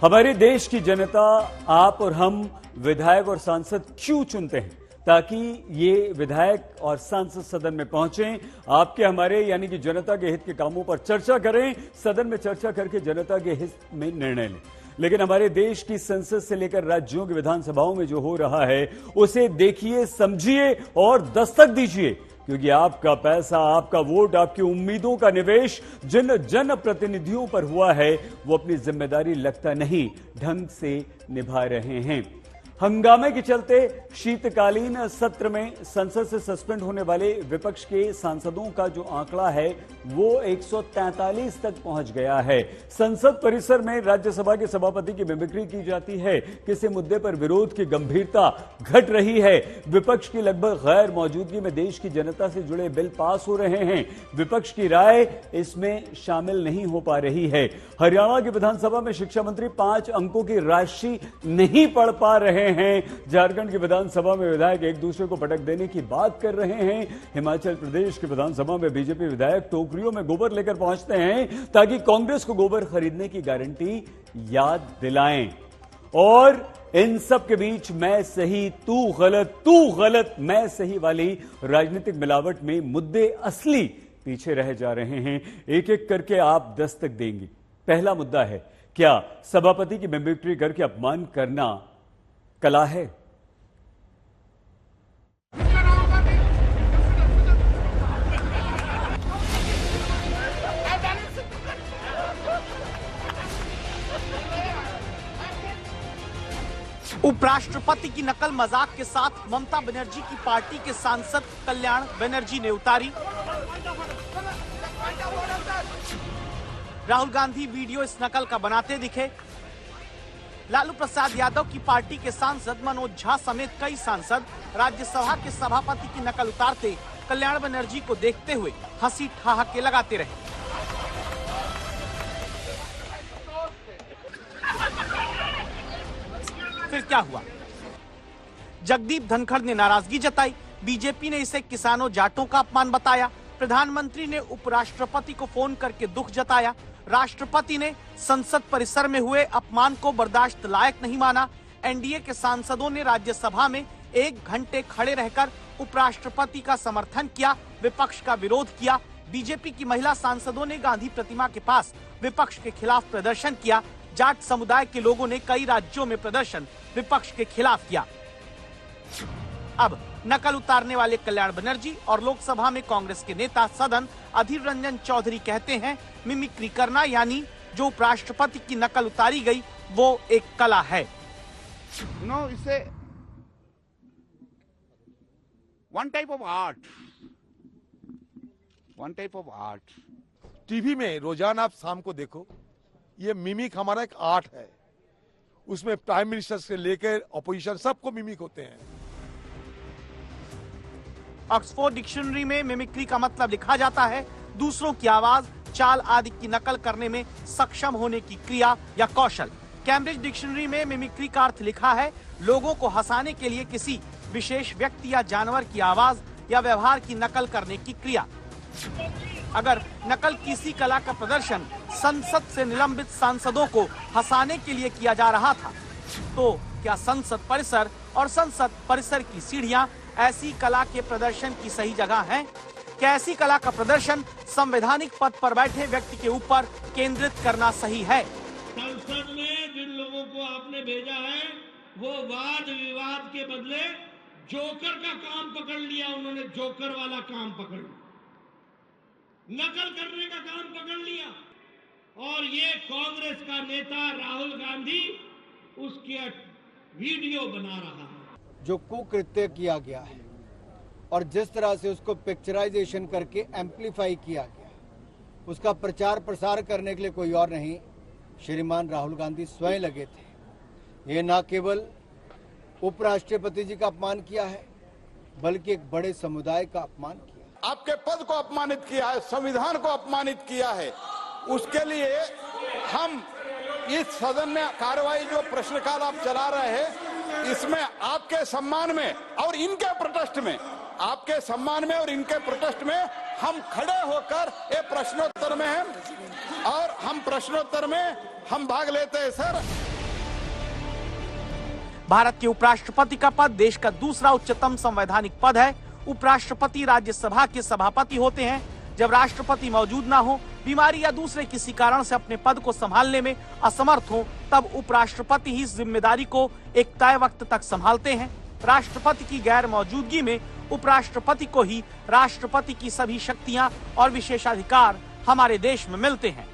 हमारे देश की जनता आप और हम विधायक और सांसद क्यों चुनते हैं? ताकि ये विधायक और सांसद सदन में पहुंचें, आपके हमारे यानी कि जनता के हित के कामों पर चर्चा करें, सदन में चर्चा करके जनता के हित में निर्णय लें। लेकिन हमारे देश की संसद से लेकर राज्यों की विधानसभाओं में जो हो रहा है उसे देखिए, समझिए और दस्तक दीजिए, क्योंकि आपका पैसा, आपका वोट, आपकी उम्मीदों का निवेश जिन जनप्रतिनिधियों पर हुआ है वो अपनी जिम्मेदारी लगता नहीं ढंग से निभा रहे हैं। हंगामे के चलते शीतकालीन सत्र में संसद से सस्पेंड होने वाले विपक्ष के सांसदों का जो आंकड़ा है वो 143 तक पहुंच गया है। संसद परिसर में राज्यसभा के सभापति की मिमिक्री की जाती है। किसी मुद्दे पर विरोध की गंभीरता घट रही है। विपक्ष की लगभग गैर मौजूदगी में देश की जनता से जुड़े बिल पास हो रहे हैं। विपक्ष की राय इसमें शामिल नहीं हो पा रही है। हरियाणा की विधानसभा में शिक्षा मंत्री 5 अंकों की राशि नहीं पढ़ पा रहे हैं। झारखंड की विधानसभा में विधायक एक दूसरे को पटक देने की बात कर रहे हैं। हिमाचल प्रदेश की विधानसभा में बीजेपी विधायक टोकरियों में गोबर लेकर पहुंचते हैं ताकि कांग्रेस को गोबर खरीदने की गारंटी याद दिलाएं। और इन सब के बीच मैं सही तू गलत मैं सही वाली राजनीतिक मिलावट में मुद्दे असली पीछे रह जा रहे हैं। एक एक करके आप दस्तक देंगे। पहला मुद्दा है, क्या सभापति की मिमिक्री करके अपमान करना कला है? उपराष्ट्रपति की नकल मजाक के साथ ममता बनर्जी की पार्टी के सांसद कल्याण बनर्जी ने उतारी। राहुल गांधी वीडियो इस नकल का बनाते दिखे। लालू प्रसाद यादव की पार्टी के सांसद मनोज झा समेत कई सांसद राज्यसभा के सभापति की नकल उतारते कल्याण बनर्जी को देखते हुए हंसी ठहाके लगाते रहे। फिर क्या हुआ? जगदीप धनखड़ ने नाराजगी जताई। बीजेपी ने इसे किसानों जाटों का अपमान बताया। प्रधानमंत्री ने उपराष्ट्रपति को फोन करके दुख जताया। राष्ट्रपति ने संसद परिसर में हुए अपमान को बर्दाश्त लायक नहीं माना। एनडीए के सांसदों ने राज्यसभा में 1 घंटे खड़े रहकर उपराष्ट्रपति का समर्थन किया, विपक्ष का विरोध किया। बीजेपी की महिला सांसदों ने गांधी प्रतिमा के पास विपक्ष के खिलाफ प्रदर्शन किया। जाट समुदाय के लोगों ने कई राज्यों में प्रदर्शन विपक्ष के खिलाफ किया। अब नकल उतारने वाले कल्याण बनर्जी और लोकसभा में कांग्रेस के नेता सदन अधीर रंजन चौधरी कहते हैं, मिमिक्री करना यानी जो उपराष्ट्रपति की नकल उतारी गई वो एक कला है। इसे one type of art. TV में रोजाना आप शाम को देखो, ये मिमिक हमारा एक आर्ट है। उसमें प्राइम मिनिस्टर से लेकर ऑपोजिशन सबको मिमिक होते हैं। ऑक्सफोर्ड डिक्शनरी में मिमिक्री का मतलब लिखा जाता है दूसरों की आवाज, चाल आदि की नकल करने में सक्षम होने की क्रिया या कौशल। कैम्ब्रिज डिक्शनरी में मिमिक्री का अर्थ लिखा है लोगों को हंसाने के लिए किसी विशेष व्यक्ति या जानवर की आवाज या व्यवहार की नकल करने की क्रिया। अगर नकल किसी कला का प्रदर्शन संसद से निलंबित सांसदों को हंसाने के लिए किया जा रहा था, तो क्या संसद परिसर और संसद परिसर की सीढ़ियां ऐसी कला के प्रदर्शन की सही जगह हैं? क्या ऐसी कला का प्रदर्शन संवैधानिक पद पर बैठे व्यक्ति के ऊपर केंद्रित करना सही है? संसद में जिन लोगों को आपने भेजा है वो वाद विवाद के बदले जोकर का काम पकड़ लिया। उन्होंने जोकर वाला काम पकड़ लिया, नकल करने का काम पकड़ लिया। और ये कांग्रेस का नेता राहुल गांधी उसकी वीडियो बना रहा है। जो कुकृत्य किया गया है और जिस तरह से उसको पिक्चराइजेशन करके एम्पलीफाई किया गया, उसका प्रचार प्रसार करने के लिए कोई और नहीं, श्रीमान राहुल गांधी स्वयं लगे थे। ये न केवल उपराष्ट्रपति जी का अपमान किया है बल्कि एक बड़े समुदाय का अपमान किया। आपके पद को अपमानित किया है, संविधान को अपमानित किया है। उसके लिए हम इस सदन में कार्रवाई जो प्रश्नकाल आप चला रहे हैं, इसमें आपके सम्मान में और इनके प्रोटेस्ट में, आपके सम्मान में और इनके प्रोटेस्ट में हम खड़े होकर ये प्रश्नोत्तर में हैं और हम प्रश्नोत्तर में हम भाग लेते हैं सर। भारत के उपराष्ट्रपति का पद देश का दूसरा उच्चतम संवैधानिक पद है। उपराष्ट्रपति राज्यसभा के सभापति होते हैं। जब राष्ट्रपति मौजूद ना हो, बीमारी या दूसरे किसी कारण से अपने पद को संभालने में असमर्थ हो, तब उपराष्ट्रपति ही इस जिम्मेदारी को एक तय वक्त तक संभालते हैं। राष्ट्रपति की गैर मौजूदगी में उपराष्ट्रपति को ही राष्ट्रपति की सभी शक्तियां और विशेषाधिकार हमारे देश में मिलते हैं।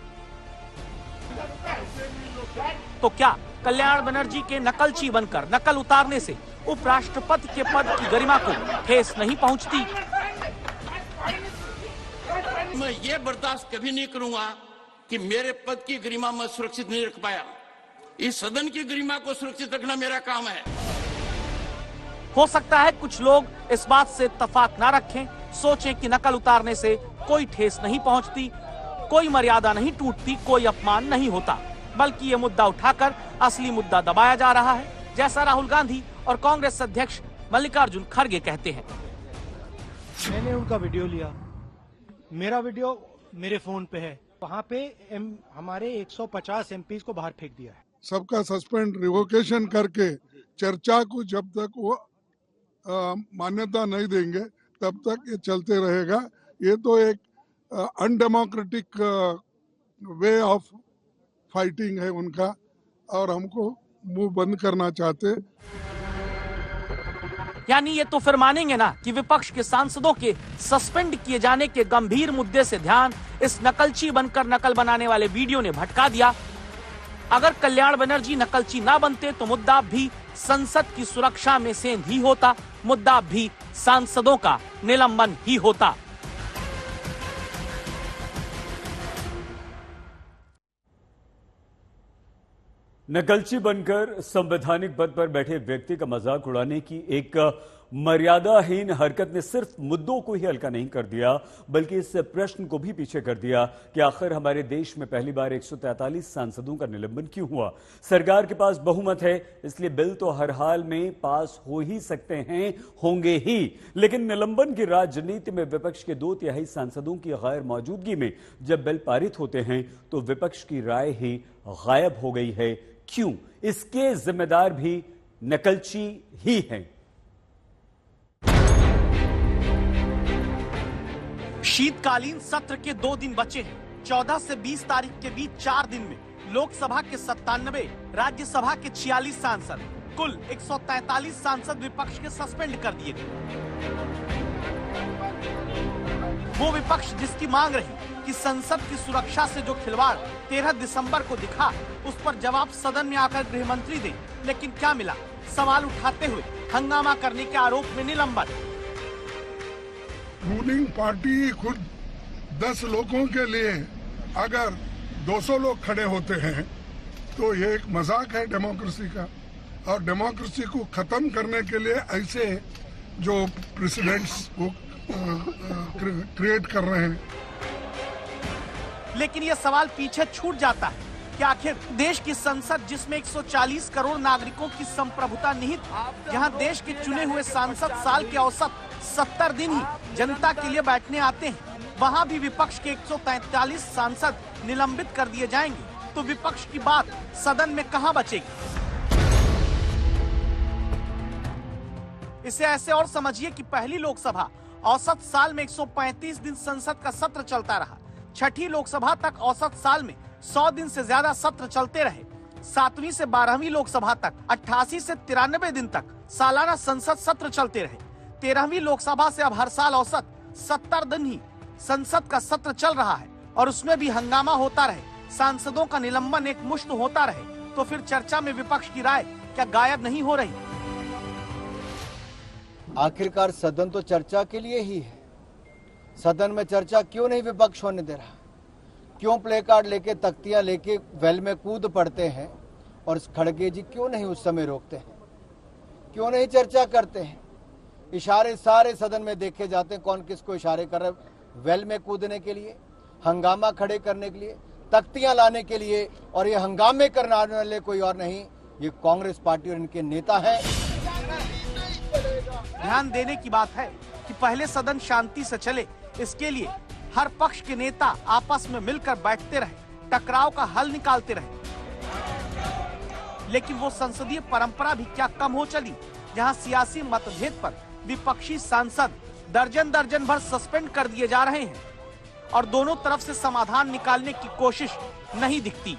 तो क्या कल्याण बनर्जी के नकलची बनकर नकल उतारने से उपराष्ट्रपति के पद की गरिमा को ठेस नहीं पहुंचती? मैं ये बर्दाश्त कभी नहीं करूंगा कि मेरे पद की गरिमा मैं सुरक्षित नहीं रख पाया। इस सदन की गरिमा को सुरक्षित रखना मेरा काम है। हो सकता है कुछ लोग इस बात से इत्तेफाक ना रखें, सोचें कि नकल उतारने से कोई ठेस नहीं पहुंचती, कोई मर्यादा नहीं टूटती, कोई अपमान नहीं होता, बल्कि ये मुद्दा उठाकर असली मुद्दा दबाया जा रहा है, जैसा राहुल गांधी और कांग्रेस अध्यक्ष मल्लिकार्जुन खड़गे कहते हैं। मैंने उनका वीडियो लिया, मेरा वीडियो मेरे फोन पे है, वहाँ पे हमारे 150 एमपीज को बाहर फेंक दिया है। सबका सस्पेंड रिवोकेशन करके चर्चा को जब तक वो मान्यता नहीं देंगे तब तक ये चलते रहेगा। ये तो एक अनडेमोक्रेटिक वे ऑफ फाइटिंग है उनका, और हमको मुंह बंद करना चाहते। यानी ये तो फिर मानेंगे ना कि विपक्ष के सांसदों के सस्पेंड किए जाने के गंभीर मुद्दे से ध्यान इस नकलची बनकर नकल बनाने वाले वीडियो ने भटका दिया। अगर कल्याण बनर्जी नकलची ना बनते तो मुद्दा भी संसद की सुरक्षा में सेंध ही होता, मुद्दा भी सांसदों का निलंबन ही होता। नकलची बनकर संवैधानिक पद पर बैठे व्यक्ति का मजाक उड़ाने की एक मर्यादाहीन हरकत ने सिर्फ मुद्दों को ही हल्का नहीं कर दिया, बल्कि इस प्रश्न को भी पीछे कर दिया कि आखिर हमारे देश में पहली बार 143 सांसदों का निलंबन क्यों हुआ। सरकार के पास बहुमत है, इसलिए बिल तो हर हाल में पास हो ही सकते हैं, होंगे ही, लेकिन निलंबन की राजनीति में विपक्ष के 2/3 सांसदों की गैर मौजूदगी में जब बिल पारित होते हैं तो विपक्ष की राय ही गायब हो गई है। क्यों? इसके जिम्मेदार भी नकलची ही हैं। शीतकालीन सत्र के 2 दिन बचे हैं। 14 से 20 तारीख के बीच 4 दिन में लोकसभा के 97, राज्यसभा के 46 सांसद, कुल 143 सांसद विपक्ष के सस्पेंड कर दिए गए। वो विपक्ष जिसकी मांग रही कि संसद की सुरक्षा से जो खिलवाड़ 13 दिसंबर को दिखा, उस पर जवाब सदन में आकर गृह मंत्री दें, लेकिन क्या मिला? सवाल उठाते हुए हंगामा करने के आरोप में निलंबन। रूलिंग पार्टी खुद 10 लोगों के लिए अगर 200 लोग खड़े होते हैं तो ये एक मजाक है डेमोक्रेसी का, और डेमोक्रेसी को खत्म करने के लिए ऐसे जो प्रेसिडेंट्स वो क्रिएट कर रहे हैं। लेकिन ये सवाल पीछे छूट जाता है कि आखिर देश की संसद, जिसमें 140 करोड़ नागरिकों की संप्रभुता निहित, यहाँ देश के चुने हुए सांसद साल के औसत 70 दिन ही जनता के लिए बैठने आते हैं, वहाँ भी विपक्ष के 143 सांसद निलंबित कर दिए जाएंगे, तो विपक्ष की बात सदन में कहाँ बचेगी? इसे ऐसे और समझिए कि पहली लोकसभा औसत साल में 135 दिन संसद का सत्र चलता रहा। छठी लोकसभा तक औसत साल में 100 दिन से ज्यादा सत्र चलते रहे। 7वीं से 12वीं लोकसभा तक 88 से 93 दिन तक सालाना संसद सत्र चलते रहे। 13वीं लोकसभा से अब हर साल औसत 70 दिन ही संसद का सत्र चल रहा है, और उसमें भी हंगामा होता रहे, सांसदों का निलंबन एक मुश्त होता रहे, तो फिर चर्चा में विपक्ष की राय क्या गायब नहीं हो रही? आखिरकार सदन तो चर्चा के लिए ही है। सदन में चर्चा क्यों नहीं विपक्ष होने दे रहा? क्यों प्ले कार्ड लेके, तख्तियां लेके वेल में कूद पड़ते हैं, और खड़गे जी क्यों नहीं उस समय रोकते हैं? क्यों नहीं चर्चा करते हैं? इशारे सारे सदन में देखे जाते हैं, कौन किसको इशारे कर रहे हैं? वेल में कूदने के लिए, हंगामा खड़े करने के लिए, तख्तियां लाने के लिए, और ये हंगामे करने वाले कोई और नहीं, ये कांग्रेस पार्टी और इनके नेता हैं। ध्यान देने की बात है कि पहले सदन शांति से चले, इसके लिए हर पक्ष के नेता आपस में मिलकर बैठते रहे, टकराव का हल निकालते रहे। लेकिन वो संसदीय परंपरा भी क्या कम हो चली, जहां सियासी मतभेद पर विपक्षी सांसद दर्जन दर्जन भर सस्पेंड कर दिए जा रहे हैं और दोनों तरफ से समाधान निकालने की कोशिश नहीं दिखती।